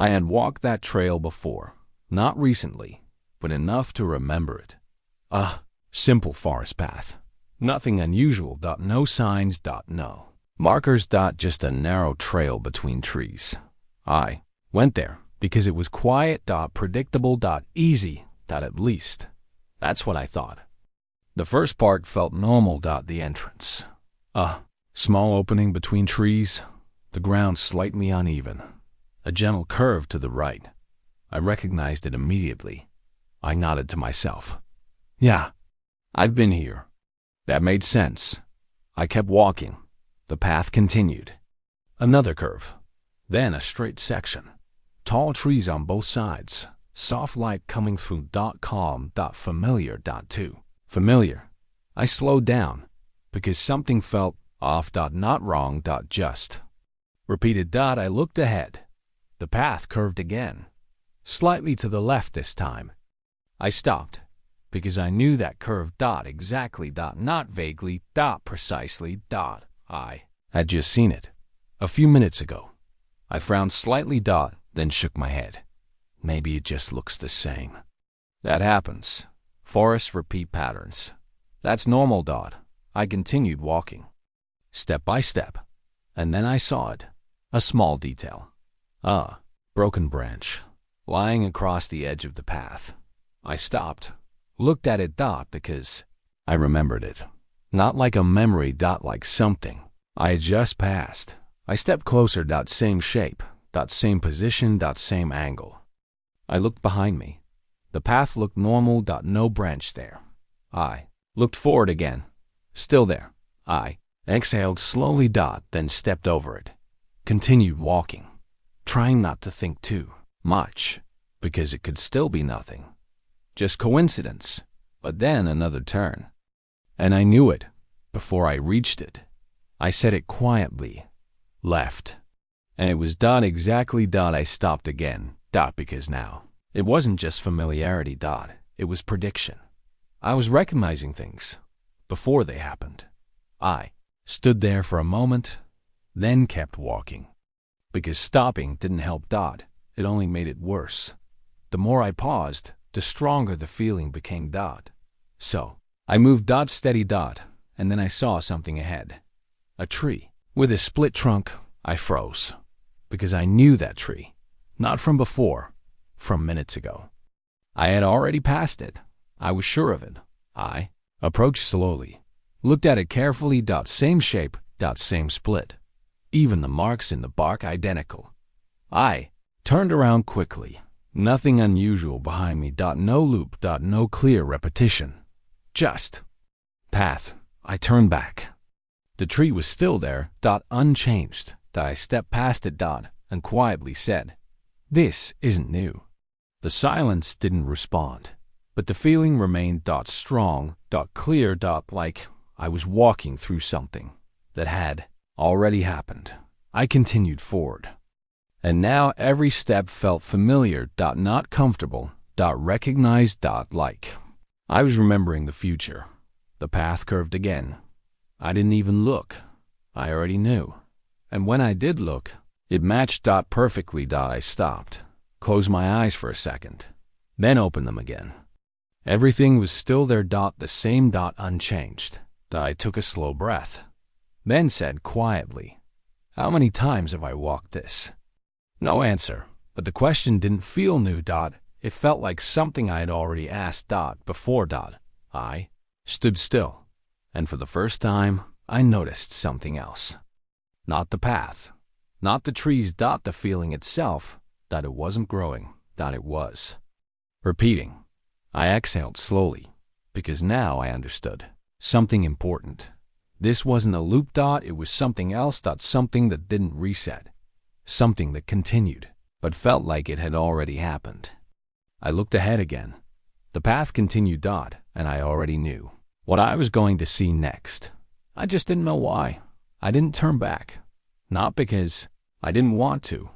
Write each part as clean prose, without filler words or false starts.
I had walked that trail before, not recently, but enough to remember it. A simple forest path. Nothing unusual. No signs. No markers. Just a narrow trail between trees. I went there because it was quiet. Predictable. Easy. At least. That's what I thought. The first part felt normal. The entrance. A small opening between trees. The ground slightly uneven. A gentle curve to the right. I recognized it immediately. I nodded to myself. Yeah, I've been here. That made sense. I kept walking. The path continued. Another curve. Then a straight section. Tall trees on both sides. Soft light coming through. Calm. Familiar. Too familiar. I slowed down because something felt off. Not wrong. Just. Repeated. I looked ahead. The path curved again. Slightly to the left this time. I stopped because I knew that curve. Exactly. Not vaguely. Precisely. I had just seen it a few minutes ago. I frowned slightly. Then shook my head. Maybe it just looks the same. That happens. Forests repeat patterns. That's normal. I continued walking, step by step, and then I saw it. A small detail. A broken branch lying across the edge of the path. I stopped, looked at it. Because I remembered it. Not like a memory. Like something I had just passed. I stepped closer. Same shape. Same position. Same angle. I looked behind me. The path looked normal. No branch there. I looked forward again. Still there. I exhaled slowly. Then stepped over it. Continued walking, trying not to think too much, because it could still be nothing. Just coincidence. But then another turn. And I knew it before I reached it. I said it quietly. Left. And it was exactly. I stopped again. Because now it wasn't just familiarity. It was prediction. I was recognizing things before they happened. I stood there for a moment, then kept walking. Because stopping didn't help. It only made it worse. The more I paused, the stronger the feeling became. So I moved. Steady. And then I saw something ahead. A tree with a split trunk. I froze. Because I knew that tree. Not from before, from minutes ago. I had already passed it. I was sure of it. I approached slowly, looked at it carefully. Same shape. Same split. Even the marks in the bark identical. I turned around quickly. Nothing unusual behind me. No loop. No clear repetition. Just path. I turned back. The tree was still there. Unchanged. I stepped past it. And quietly said, "This isn't new." The silence didn't respond, but the feeling remained. Strong. Clear. Like I was walking through something that had already happened. I continued forward. And now every step felt familiar. Not comfortable. Recognized. Like I was remembering the future. The path curved again. I didn't even look. I already knew. And when I did look, it matched. Perfectly. I stopped, closed my eyes for a second, then opened them again. Everything was still there. The same. Unchanged. I took a slow breath, then said quietly, "How many times have I walked this?" No answer, but the question didn't feel new. It felt like something I had already asked. Before. I stood still, and for the first time, I noticed something else. Not the path, not the trees. The feeling itself. It wasn't growing. It was repeating. I exhaled slowly, because now I understood something important. This wasn't a loop. It was something else. Something that didn't reset. Something that continued, but felt like it had already happened. I looked ahead again. The path continued. And I already knew what I was going to see next. I just didn't know why. I didn't turn back. Not because I didn't want to,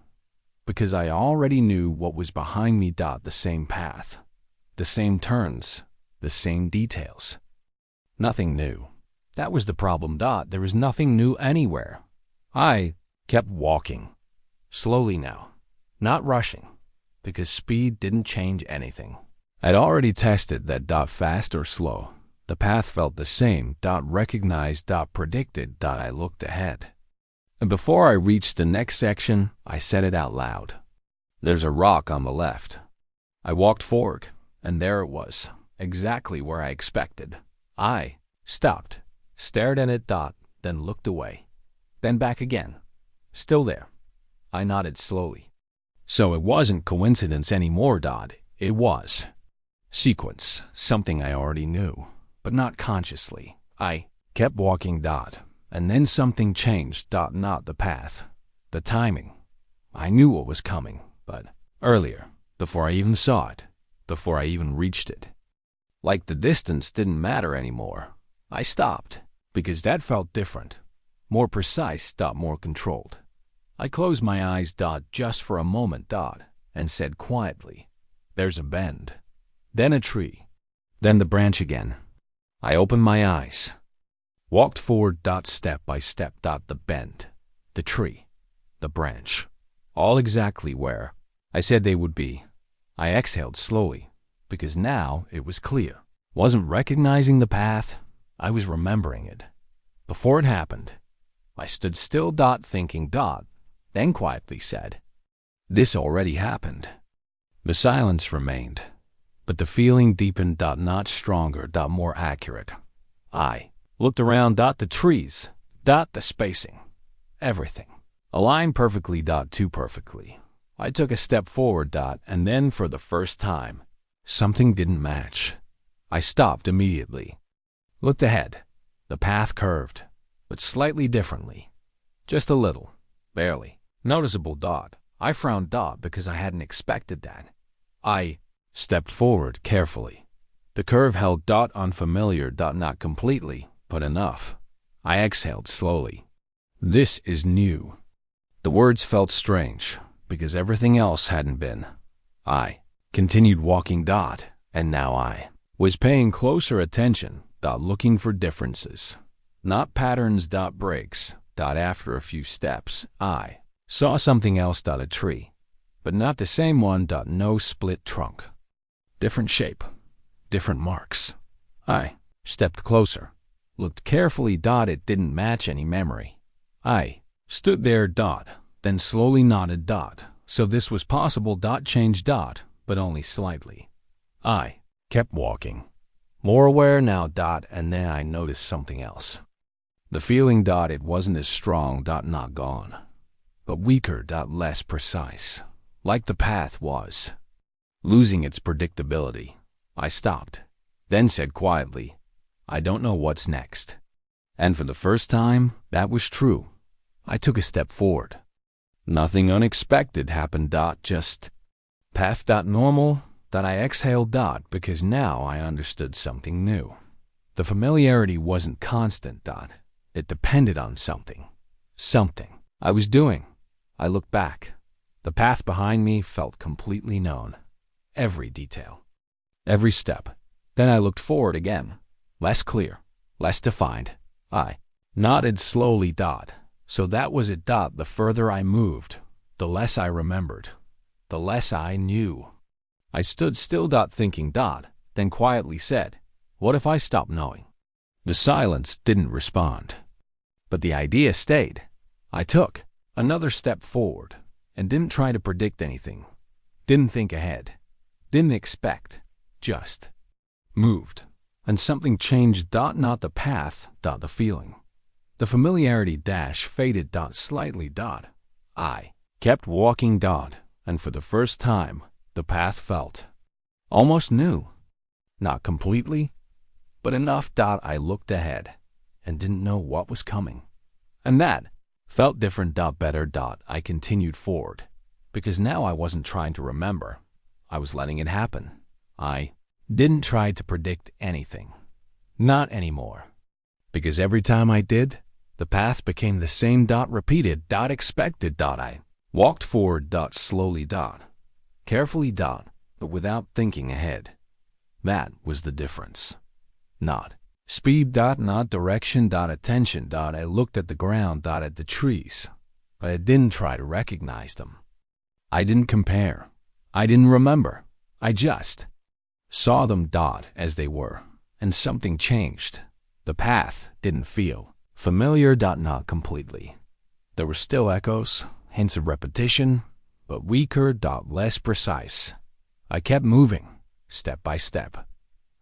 because I already knew what was behind me. The same path, the same turns, the same details. Nothing new. That was the problem. There was nothing new anywhere. I kept walking. Slowly now. not rushing, because speed didn't change anything. I'd already tested that fast or slow. The path felt the same, recognized, predicted, I looked ahead. And before I reached the next section, I said it out loud. There's a rock on the left. I walked forward, and there it was, exactly where I expected. I stopped, stared at it, then looked away. Then back again. Still there. I nodded slowly. So it wasn't coincidence anymore, it was sequence, something I already knew, but not consciously. I kept walking, and then something changed, not the path, the timing. I knew what was coming, but earlier, before I even saw it, before I even reached it. Like the distance didn't matter anymore. I stopped, because that felt different, more precise, more controlled. I closed my eyes, just for a moment, and said quietly, there's a bend. Then a tree. Then the branch again. I opened my eyes. Walked forward, step by step, the bend, the tree, the branch. All exactly where I said they would be. I exhaled slowly, because now it was clear. Wasn't recognizing the path, I was remembering it. Before it happened, I stood still, thinking, then quietly said, this already happened. The silence remained, but the feeling deepened, not stronger, more accurate. I looked around, the trees, the spacing, everything, aligned perfectly, too perfectly. I took a step forward, and then for the first time, something didn't match. I stopped immediately. Looked ahead. The path curved, but slightly differently. Just a little, barely, noticeable, I frowned, because I hadn't expected that. I stepped forward carefully. The curve held, unfamiliar, not completely, but enough. I exhaled slowly. This is new. The words felt strange, because everything else hadn't been. I continued walking, and now I was paying closer attention, looking for differences. Not patterns, breaks, after a few steps, I saw something else, a tree, but not the same one, no split trunk. Different shape, different marks. I stepped closer, looked carefully, it didn't match any memory. I stood there, then slowly nodded, so this was possible, changed, but only slightly. I kept walking, more aware now, and then I noticed something else. The feeling, it wasn't as strong, not gone, but weaker, less precise, like the path was. Losing its predictability, I stopped, then said quietly, I don't know what's next. And for the first time, that was true. I took a step forward. Nothing unexpected happened, just path, normal, I exhaled, because now I understood something new. The familiarity wasn't constant, it depended on something. Something I was doing. I looked back. The path behind me felt completely known. Every detail. Every step. Then I looked forward again. Less clear. Less defined. I nodded slowly, so that was it, the further I moved, the less I remembered. The less I knew. I stood still, thinking, then quietly said, what if I stopped knowing? The silence didn't respond. But the idea stayed. I took another step forward and didn't try to predict anything. Didn't think ahead. Didn't expect. Just moved. And something changed, not the path, the feeling. The familiarity faded, slightly, I kept walking, and for the first time, the path felt almost new. Not completely, but enough, I looked ahead and didn't know what was coming. And that felt different, better, I continued forward, because now I wasn't trying to remember. I was letting it happen. I didn't try to predict anything. Not anymore. Because every time I did, the path became the same, repeated, expected, I walked forward, slowly, carefully, but without thinking ahead. That was the difference. Not speed, not direction, attention, I looked at the ground, at the trees, but I didn't try to recognize them. I didn't compare. I didn't remember. I just saw them dot as they were, and something changed. The path didn't feel familiar. Not completely. There were still echoes, hints of repetition, but weaker. Less precise. I kept moving, step by step,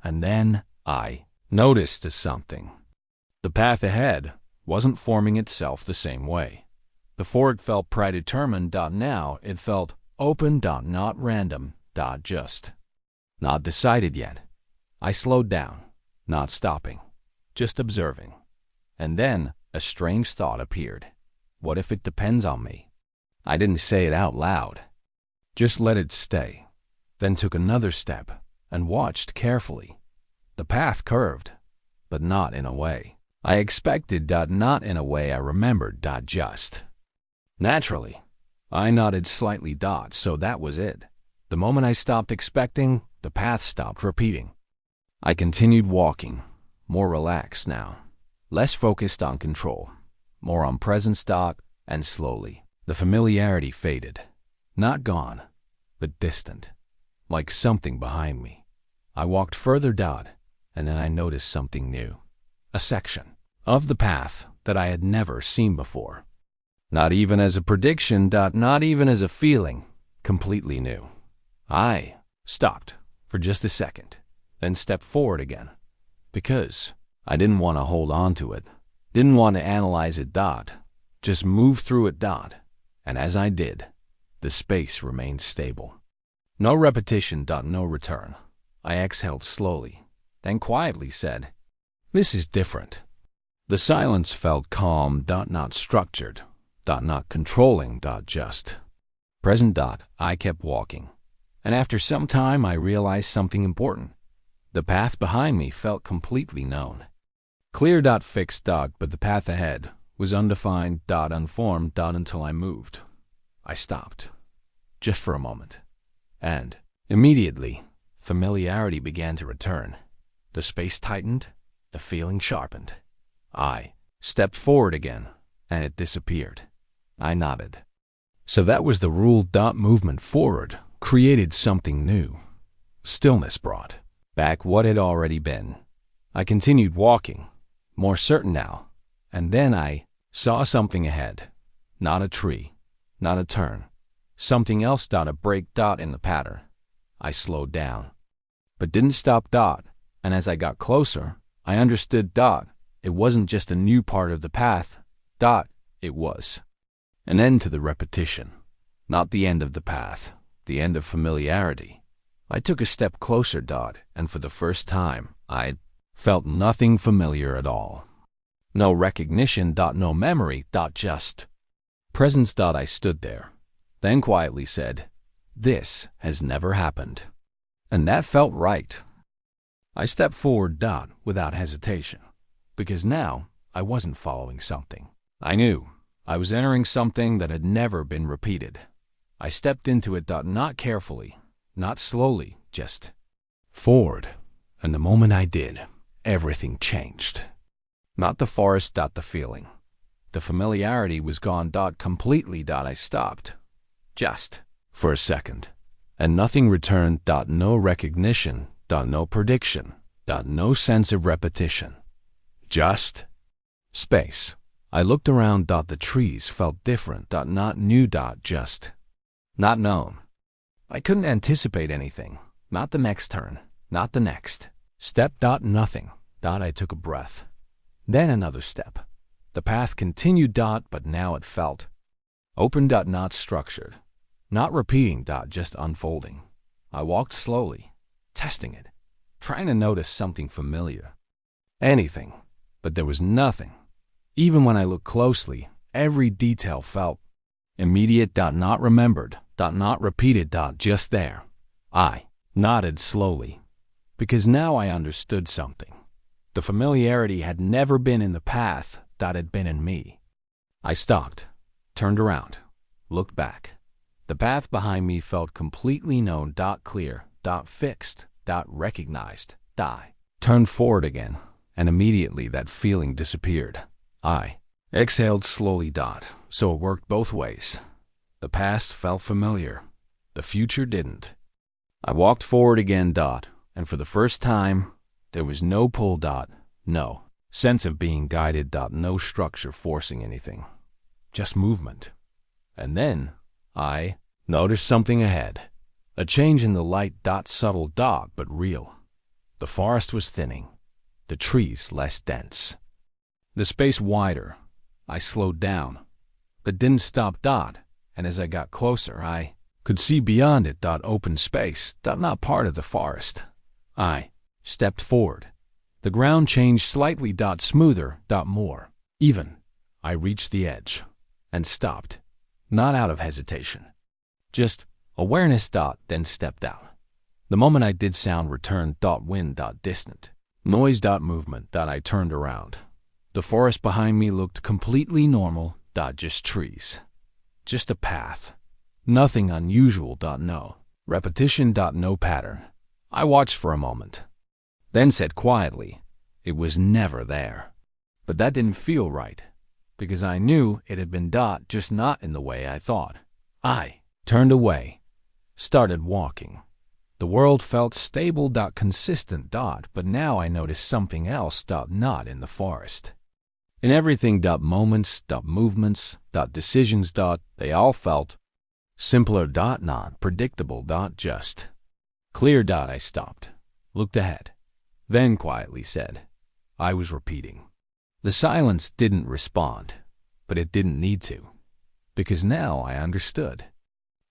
and then I noticed something. The path ahead wasn't forming itself the same way. Before it felt predetermined. Now it felt open. Not random. Just not decided yet. I slowed down, not stopping, just observing. And then a strange thought appeared. What if it depends on me? I didn't say it out loud. Just let it stay. Then took another step and watched carefully. The path curved, but not in a way I expected. Not in a way I remembered. Just naturally. I nodded slightly. So that was it. The moment I stopped expecting, the path stopped repeating. I continued walking, more relaxed now, less focused on control, more on presence. And slowly, the familiarity faded. Not gone, but distant, like something behind me. I walked further. And then I noticed something new. A section of the path that I had never seen before. Not even as a prediction. Not even as a feeling. Completely new. I stopped for just a second, then stepped forward again. Because I didn't want to hold on to it. Didn't want to analyze it. Just move through it. And as I did, the space remained stable. No repetition. No return. I exhaled slowly, then quietly said, "This is different." The silence felt calm. Not structured. Not controlling. Just present. I kept walking. And after some time, I realized something important. The path behind me felt completely known. Clear. Fixed. But the path ahead was undefined. Unformed. Until I moved. I stopped, just for a moment. And immediately, familiarity began to return. The space tightened, the feeling sharpened. I stepped forward again, and it disappeared. I nodded. So that was the rule. Movement forward created something new. Stillness brought back what had already been. I continued walking, more certain now, and then I saw something ahead. Not a tree, not a turn. Something else. A break. In the pattern. I slowed down, but didn't stop. And as I got closer, I understood. It wasn't just a new part of the path. It was an end to the repetition. Not the end of the path, the end of familiarity. I took a step closer. And for the first time, I felt nothing familiar at all. No recognition. No memory. Just presence. I stood there, then quietly said, "This has never happened." And that felt right. I stepped forward. Without hesitation, because now I wasn't following something. I knew I was entering something that had never been repeated. I stepped into it. Not carefully, not slowly, just forward. And the moment I did, everything changed. Not the forest. The feeling. The familiarity was gone. Completely. I stopped, just for a second, and nothing returned. No recognition. No prediction. No sense of repetition. Just space. I looked around. The trees felt different. Not new. Just not known. I couldn't anticipate anything. Not the next turn. Not the next step. Nothing. I took a breath. Then another step. The path continued. But now it felt open. Not structured. Not repeating. Just unfolding. I walked slowly, testing it, trying to notice something familiar. Anything. But there was nothing. Even when I looked closely, every detail felt immediate. Not remembered. Not repeated. Just there. I nodded slowly, because now I understood something. The familiarity had never been in the path. Had been in me. I stopped, turned around, looked back. The path behind me felt completely known. Clear. Fixed. Recognized. I turned forward again, and immediately that feeling disappeared. I exhaled slowly. So it worked both ways. The past felt familiar. The future didn't. I walked forward again, and for the first time, there was no pull, no sense of being guided, no structure forcing anything. Just movement. And then I noticed something ahead. A change in the light, subtle, but real. The forest was thinning. The trees less dense. The space wider. I slowed down, but didn't stop, and as I got closer, I could see beyond it, open space, not part of the forest. I stepped forward. The ground changed slightly, smoother, more even. I reached the edge and stopped, not out of hesitation. Just awareness, then stepped out. The moment I did, sound returned, wind, distant. Noise, movement, I turned around. The forest behind me looked completely normal, just trees. Just a path. Nothing unusual, no. Repetition, no pattern. I watched for a moment, then said quietly, it was never there. But that didn't feel right, because I knew it had been, just not in the way I thought. I turned away, started walking. The world felt stable, consistent, but now I noticed something else, not in the forest. In everything, moments, movements, decisions, they all felt simpler, not predictable, just clear. I stopped, looked ahead, then quietly said, I was repeating. The silence didn't respond, but it didn't need to, because now I understood.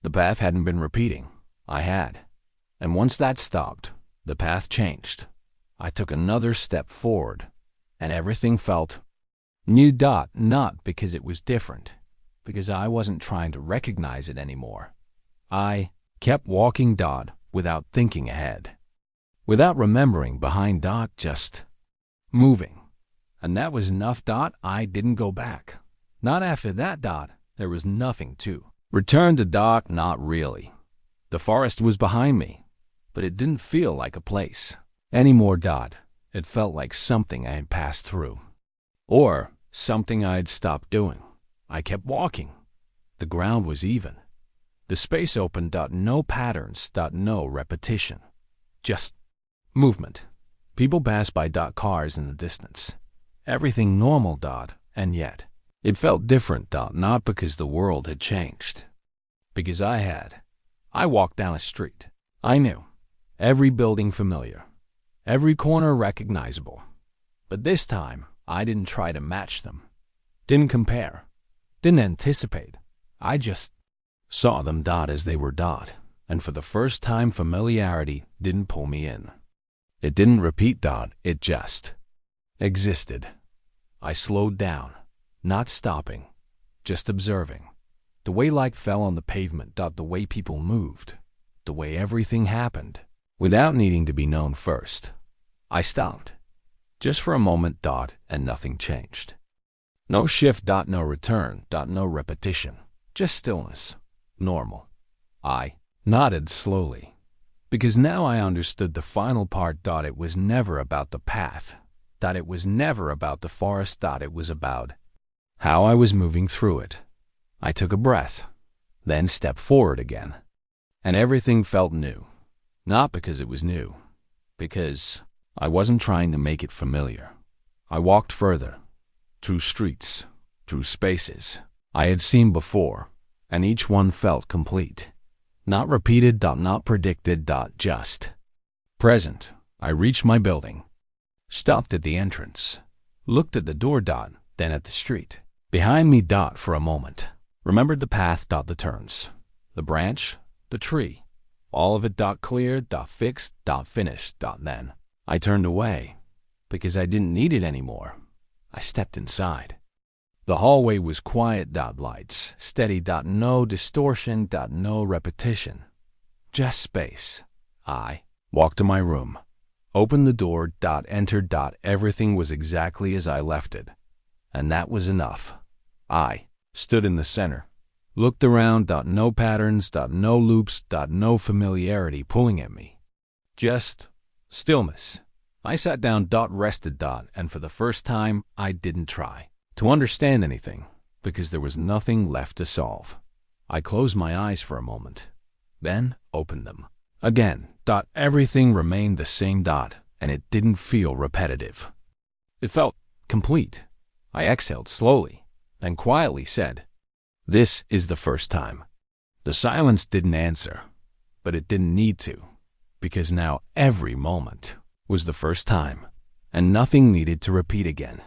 The path hadn't been repeating. I had. And once that stopped, the path changed. I took another step forward, and everything felt new, not because it was different, because I wasn't trying to recognize it anymore. I kept walking, without thinking ahead, without remembering behind, just moving. And that was enough, I didn't go back. Not after that, there was nothing to return to, not really. The forest was behind me, but it didn't feel like a place anymore, It felt like something I had passed through, or something I had stopped doing. I kept walking. The ground was even. The space open, no patterns, no repetition. Just movement. People passed by, cars in the distance. Everything normal, and yet it felt different, not because the world had changed. Because I had. I walked down a street. I knew. Every building familiar. Every corner recognizable. But this time, I didn't try to match them. Didn't compare. Didn't anticipate. I just saw them, as they were, and for the first time, familiarity didn't pull me in. It didn't repeat, it just existed. I slowed down, not stopping, just observing. The way light fell on the pavement, the way people moved, the way everything happened, without needing to be known first. I stopped, just for a moment, and nothing changed. No shift, no return, no repetition, just stillness, normal. I nodded slowly, because now I understood the final part, it was never about the path, it was never about the forest, it was about how I was moving through it. I took a breath, then stepped forward again, and everything felt new. Not because it was new, because I wasn't trying to make it familiar. I walked further, through streets, through spaces I had seen before, and each one felt complete. Not repeated, not predicted, just present. I reached my building, stopped at the entrance, looked at the door, then at the street behind me, for a moment. Remembered the path, the turns, the branch, the tree, all of it, clear, fixed, finished, then I turned away, because I didn't need it anymore. I stepped inside. The hallway was quiet, lights, steady, no distortion, no repetition, just space. I walked to my room, opened the door, entered, everything was exactly as I left it, and that was enough. I stood in the center, looked around, no patterns, no loops, no familiarity pulling at me. Just stillness. I sat down, rested, and for the first time, I didn't try to understand anything, because there was nothing left to solve. I closed my eyes for a moment, then opened them. Again, everything remained the same, and it didn't feel repetitive. It felt complete. I exhaled slowly, then quietly said, "This is the first time." The silence didn't answer, but it didn't need to, because now every moment was the first time, and nothing needed to repeat again.